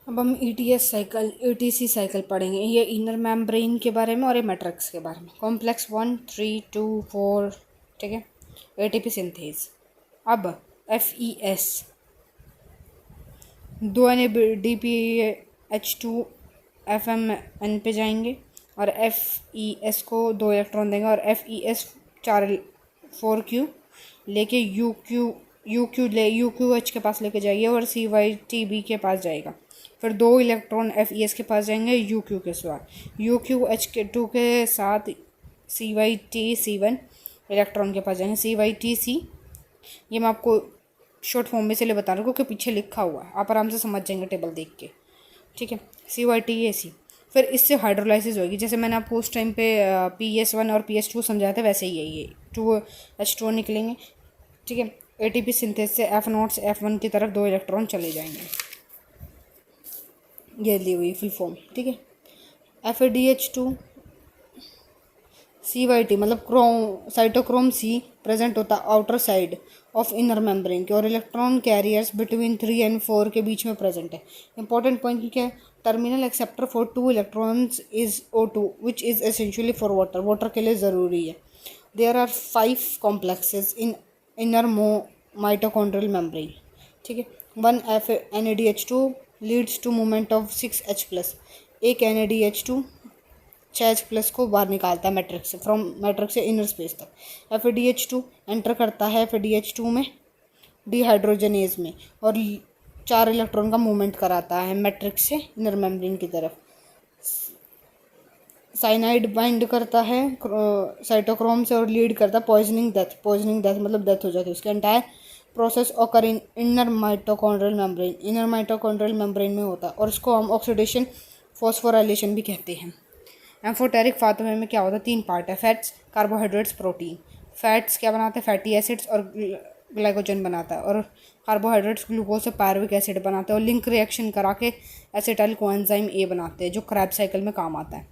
अब हम ETC cycle पढ़ेंगे। ये इनर मेम्ब्रेन के बारे में और ये मैट्रिक्स के बारे में। कॉम्प्लेक्स 1, 3, 2, 4, ठीक है। ATP synthase. अब FES 2 NADPH2 FMN पे जाएंगे और FES को 2 इलेक्ट्रॉन देंगे और FES 4Q लेके UQH के पास लेके जाइए और CYTB के पास जाएगा। फिर 2 इलेक्ट्रॉन FES के पास जाएंगे UQ के साथ, UQH2 के साथ CYTC1 इलेक्ट्रॉन के पास जाएंगे, CYTC। ये मैं आपको शॉर्ट फॉर्म में इसलिए बता रहा हूँ क्योंकि पीछे लिखा हुआ है, आप आराम से समझ जाएंगे टेबल देख के, ठीक है। CYTAC। फिर इससे हाइड्रोलाइसिस होगी, जैसे मैंने आपको उस टाइम पे PS1 और PS2 समझाया था, वैसे ही है ये 2H2 निकलेंगे, ठीक है। ATP सिंथेस से F0 से F1 की तरफ 2 इलेक्ट्रॉन चले जाएंगे। ये ली हुई फुल फॉर्म, ठीक है। FADH2 CYT मतलब साइटोक्रोम C प्रेजेंट होता है outer side of inner membrane के और इलेक्ट्रॉन कैरियर्स बिटवीन 3 and 4 के बीच में प्रेजेंट है। इंपॉर्टेंट पॉइंट क्या है, terminal acceptor for 2 electrons is O2 which is essentially for water, water के लिए ज़रूरी है। There are 5 complexes in inner mitochondrial membrane, ठीक है। 1 NADH2 leads to movement of 6H+। एक NADH2 6H+ को बाहर निकालता है मैट्रिक्स से, फ्रॉम मैट्रिक्स से इनर स्पेस तक। FADH2 एंटर करता है FADH2 में डिहाइड्रोजनेज में और 4 इलेक्ट्रॉन का मूवमेंट कराता है मैट्रिक्स से इनर मेम्ब्रेन की तरफ। साइनाइड बाइंड करता है साइटोक्रोम से और लीड करता है पॉइजनिंग डेथ मतलब डेथ हो जाती है उसके। Entire process occur in inner mitochondrial membrane में होता है और इसको हम ऑक्सीडेशन फॉस्फोराइलेशन भी कहते हैं। एम्फोटेरिक फार्मूले में क्या होता है, 3 पार्ट है, फैट्स, कार्बोहाइड्रेट्स, प्रोटीन। फैट्स क्या बनाते हैं, फैटी एसिड्स और ग्लाइकोजन बनाता है, और कार्बोहाइड्रेट्स ग्लूकोज से पायरुविक एसिड बनाते हैं और लिंक रिएक्शन करा के एसिटाइल कोएंजाइम A बनाते हैं जो क्रैब साइकिल में काम आता है।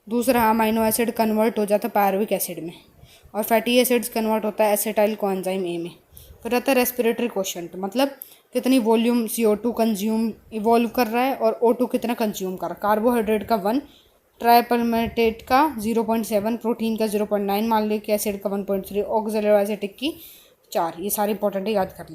दूसरा अमाइनो एसिड कन्वर्ट हो जाता है पायरुविक एसिड में और फैटी एसिड्स कन्वर्ट होता है एसिटाइल कोएंजाइम A में। फिर आता है रेस्पिरेटरी क्वोशंट, मतलब कितनी वॉल्यूम CO2 कंज्यूम इवॉल्व कर रहा है और O2 कितना कंज्यूम कर रहा है। कार्बोहाइड्रेट का 1, ट्राइपरमेटेट का 0.7, प्रोटीन का 0.9, मालिक एसिड का 1.3, ऑक्सैलिक एसिड की 4। ये सारे इंपॉर्टेंट है, याद कर लीजिए।